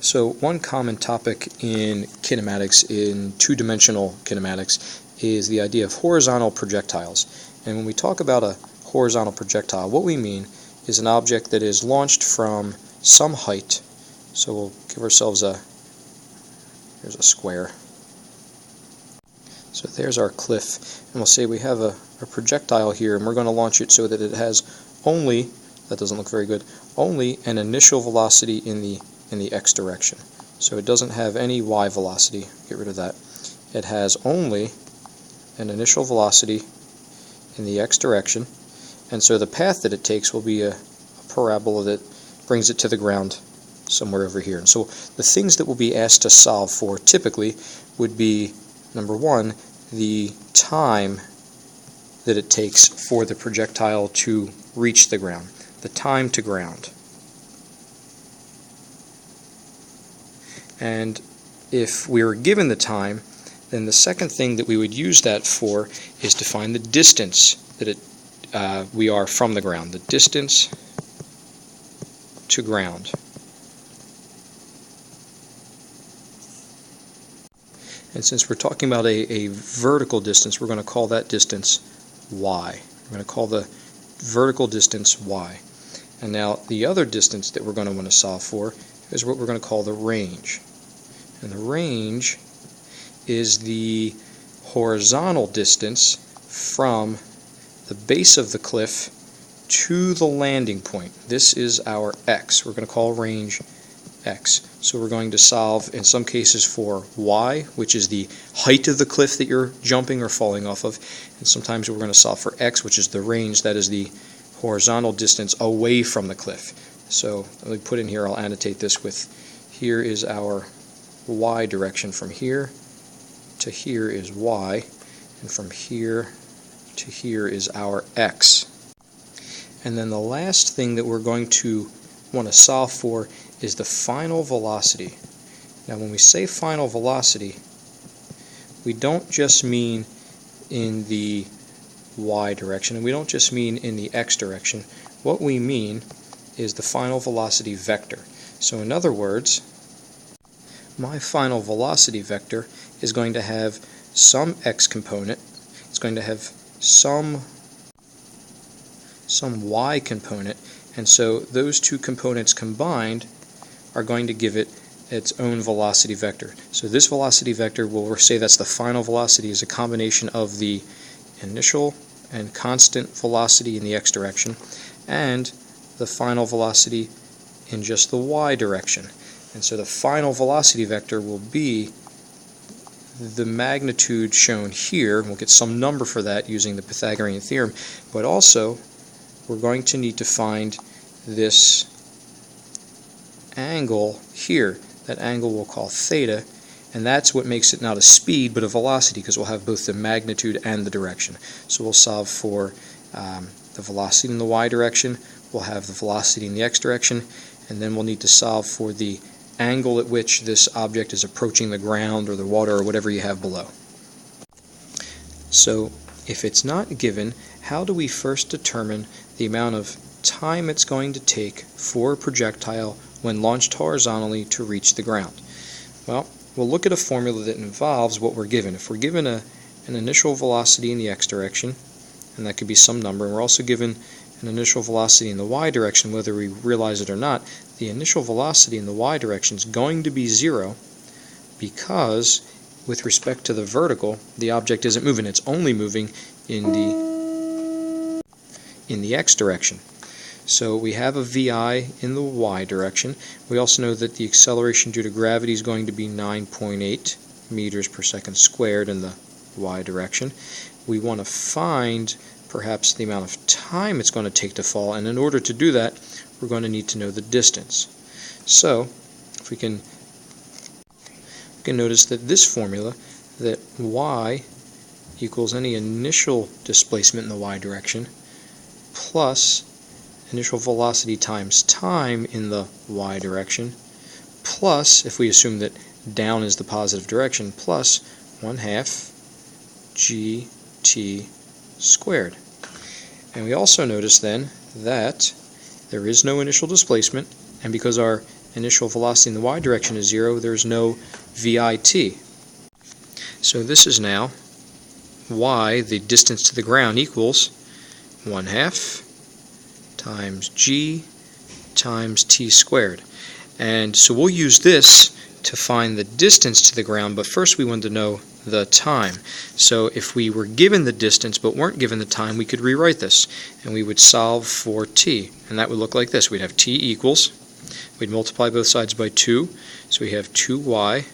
So one common topic in kinematics, in two-dimensional kinematics, is the idea of horizontal projectiles. And when we talk about a horizontal projectile, what we mean is an object that is launched from some height. So we'll give ourselves here's a square. So there's our cliff, and we'll say we have a projectile here, and we're going to launch it so that it has only, that doesn't look very good, only an initial velocity in the x direction. So it doesn't have any y velocity, get rid of that. It has only an initial velocity in the x direction, and so the path that it takes will be a parabola that brings it to the ground somewhere over here. And so the things that we'll be asked to solve for typically would be, number one, the time that it takes for the projectile to reach the ground, the time to ground. And if we were given the time, then the second thing that we would use that for is to find the distance that we are from the ground, the distance to ground. And since we're talking about a vertical distance, we're going to call that distance y. We're going to call the vertical distance y. And now the other distance that we're going to want to solve for is what we're going to call the range. And the range is the horizontal distance from the base of the cliff to the landing point. This is our x. We're going to call range x. So we're going to solve in some cases for y, which is the height of the cliff that you're jumping or falling off of, and sometimes we're going to solve for x, which is the range, that is the horizontal distance away from the cliff. So let me put in here, I'll annotate this with, here is our y direction. From here to here is y, and from here to here is our x. And then the last thing that we're going to want to solve for is the final velocity. Now when we say final velocity, we don't just mean in the y direction, and we don't just mean in the x direction. What we mean is the final velocity vector. So in other words, my final velocity vector is going to have some x component, it's going to have some y component, and so those two components combined are going to give it its own velocity vector. So this velocity vector, we'll say that's the final velocity, is a combination of the initial and constant velocity in the x direction and the final velocity in just the y direction. And so the final velocity vector will be the magnitude shown here. We'll get some number for that using the Pythagorean theorem, but also we're going to need to find this angle here. That angle we'll call theta, and that's what makes it not a speed but a velocity, because we'll have both the magnitude and the direction. So we'll solve for the velocity in the y direction, we'll have the velocity in the x direction, and then we'll need to solve for the angle at which this object is approaching the ground or the water or whatever you have below. So if it's not given, how do we first determine the amount of time it's going to take for a projectile when launched horizontally to reach the ground? Well, we'll look at a formula that involves what we're given. If we're given an initial velocity in the x direction, and that could be some number, and we're also given an initial velocity in the y direction, whether we realize it or not, the initial velocity in the y direction is going to be 0, because with respect to the vertical, the object isn't moving, it's only moving in the x direction. So we have a VI in the y direction. We also know that the acceleration due to gravity is going to be 9.8 meters per second squared in the y direction. We want to find perhaps the amount of time it's going to take to fall, and in order to do that, we're going to need to know the distance. So if we can notice that this formula, that y equals any initial displacement in the y direction plus initial velocity times time in the y direction, plus, if we assume that down is the positive direction, plus 1/2 gt squared. And we also notice then that there is no initial displacement, and because our initial velocity in the y direction is 0, there's no VIT. So this is now y, the distance to the ground, equals 1/2 times g times t squared. And so we'll use this to find the distance to the ground, but first we want to know the time. So if we were given the distance but weren't given the time, we could rewrite this, and we would solve for t, and that would look like this. We'd have t equals, we'd multiply both sides by 2, so we have 2y.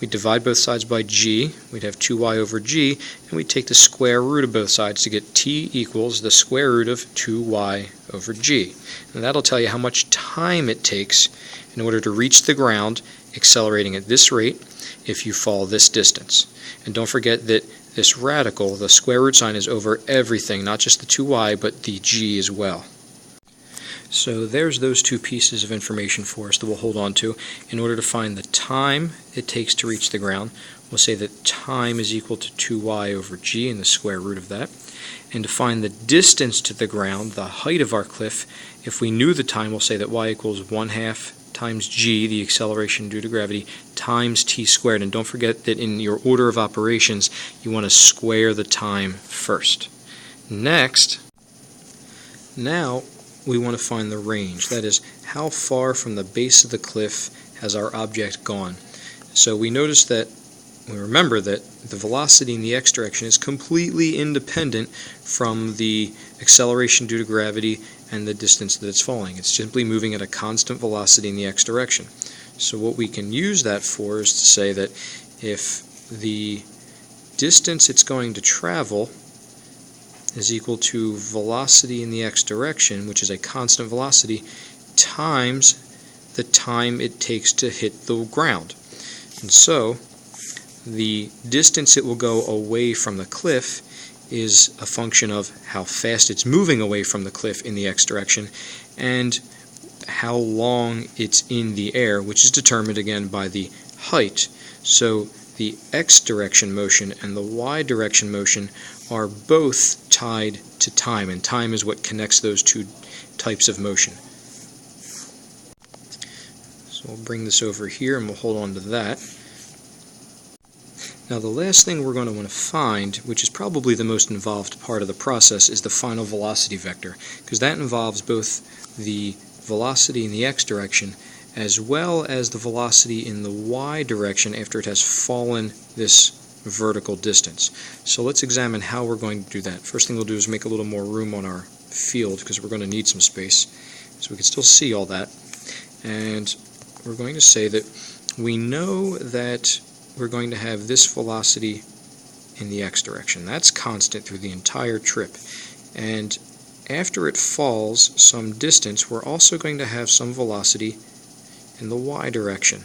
We'd divide both sides by g, we'd have 2y over g, and we'd take the square root of both sides to get t equals the square root of 2y over g. And that'll tell you how much time it takes in order to reach the ground accelerating at this rate if you fall this distance. And don't forget that this radical, the square root sign, is over everything, not just the 2y, but the g as well. So there's those two pieces of information for us that we'll hold on to. In order to find the time it takes to reach the ground, we'll say that time is equal to 2y over g and the square root of that. And to find the distance to the ground, the height of our cliff, if we knew the time, we'll say that y equals 1/2 times g, the acceleration due to gravity, times t squared. And don't forget that in your order of operations, you want to square the time first. Next, now we want to find the range. That is, how far from the base of the cliff has our object gone. So we notice that, we remember that the velocity in the x direction is completely independent from the acceleration due to gravity and the distance that it's falling. It's simply moving at a constant velocity in the x direction. So what we can use that for is to say that if the distance it's going to travel is equal to velocity in the x direction, which is a constant velocity, times the time it takes to hit the ground. And so the distance it will go away from the cliff is a function of how fast it's moving away from the cliff in the x direction and how long it's in the air, which is determined again by the height. So the x direction motion and the y direction motion are both tied to time, and time is what connects those two types of motion. So we'll bring this over here and we'll hold on to that. Now the last thing we're going to want to find, which is probably the most involved part of the process, is the final velocity vector, because that involves both the velocity in the x direction as well as the velocity in the y direction after it has fallen this vertical distance. So let's examine how we're going to do that. First thing we'll do is make a little more room on our field, because we're going to need some space so we can still see all that. And we're going to say that we know that we're going to have this velocity in the x direction. That's constant through the entire trip. And after it falls some distance, we're also going to have some velocity in the y direction.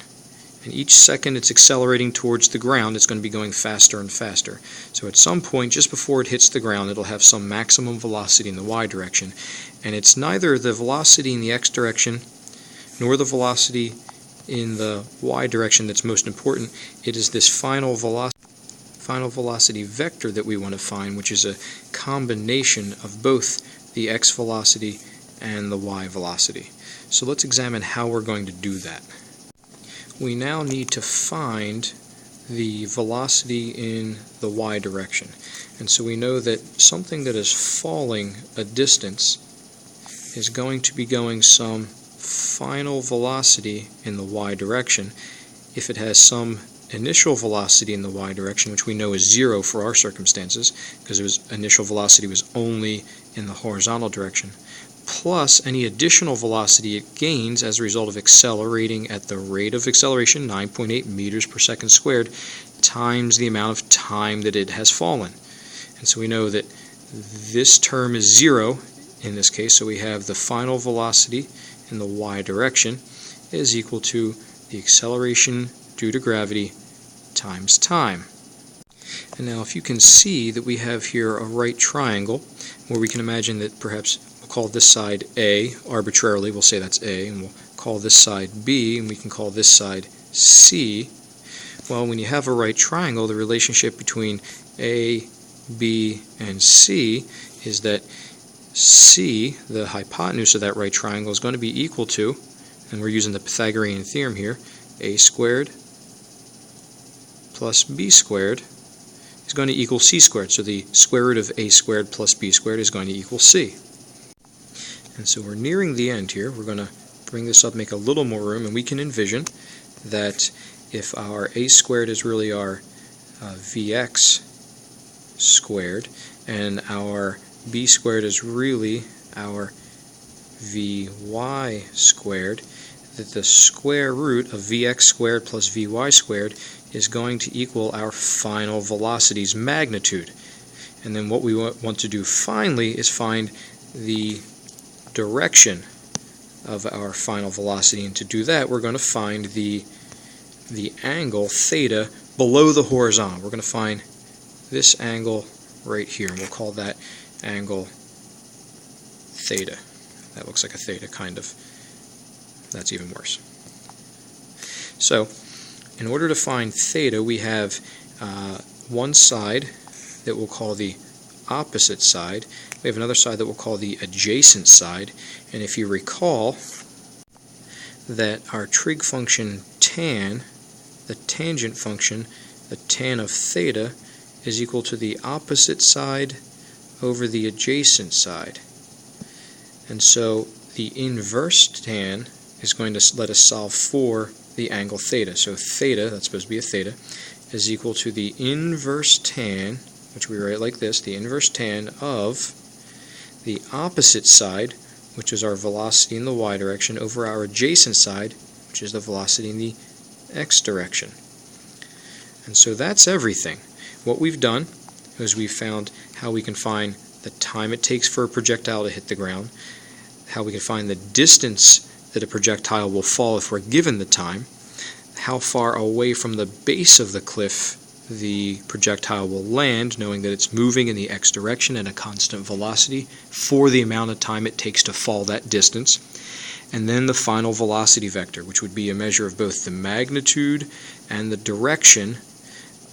And each second it's accelerating towards the ground, it's going to be going faster and faster. So at some point, just before it hits the ground, it'll have some maximum velocity in the y direction. And it's neither the velocity in the x direction nor the velocity in the y direction that's most important. It is this final velocity vector that we want to find, which is a combination of both the x velocity and the y velocity. So let's examine how we're going to do that. We now need to find the velocity in the y direction. And so we know that something that is falling a distance is going to be going some final velocity in the y direction if it has some initial velocity in the y direction, which we know is 0 for our circumstances because initial velocity was only in the horizontal direction, plus any additional velocity it gains as a result of accelerating at the rate of acceleration, 9.8 meters per second squared, times the amount of time that it has fallen. And so we know that this term is 0 in this case, so we have the final velocity in the y direction is equal to the acceleration due to gravity times time. And now if you can see that we have here a right triangle where we can imagine that perhaps we'll call this side A arbitrarily, we'll say that's A, and we'll call this side B, and we can call this side C. Well, when you have a right triangle, the relationship between A, B, and C is that C, the hypotenuse of that right triangle, is going to be equal to and we're using the Pythagorean theorem here, a squared plus b squared is going to equal c squared. So the square root of a squared plus b squared is going to equal c. And so we're nearing the end here. We're going to bring this up, make a little more room, and we can envision that if our a squared is really our vx squared, and our b squared is really our vy squared, that the square root of vx squared plus vy squared is going to equal our final velocity's magnitude. And then what we want to do finally is find the direction of our final velocity, and to do that we're going to find the angle theta below the horizontal. We're going to find this angle right here, and we'll call that angle theta. That looks like a theta, kind of. That's even worse. So in order to find theta, we have one side that we'll call the opposite side. We have another side that we'll call the adjacent side. And if you recall that our trig function tan, the tangent function, the tan of theta, is equal to the opposite side over the adjacent side. And so the inverse tan is going to let us solve for the angle theta. So theta, that's supposed to be a theta, is equal to the inverse tan, which we write like this, the inverse tan of the opposite side, which is our velocity in the y direction, over our adjacent side, which is the velocity in the x direction. And so that's everything. What we've done is we've found how we can find the time it takes for a projectile to hit the ground, how we can find the distance that a projectile will fall if we're given the time, how far away from the base of the cliff the projectile will land, knowing that it's moving in the x direction at a constant velocity for the amount of time it takes to fall that distance, and then the final velocity vector, which would be a measure of both the magnitude and the direction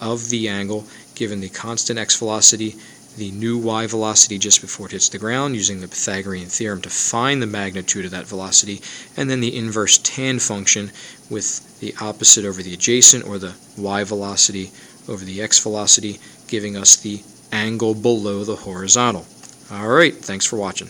of the angle given the constant x velocity, the new y velocity just before it hits the ground, using the Pythagorean theorem to find the magnitude of that velocity, and then the inverse tan function with the opposite over the adjacent, or the y velocity over the x velocity, giving us the angle below the horizontal. Alright, thanks for watching.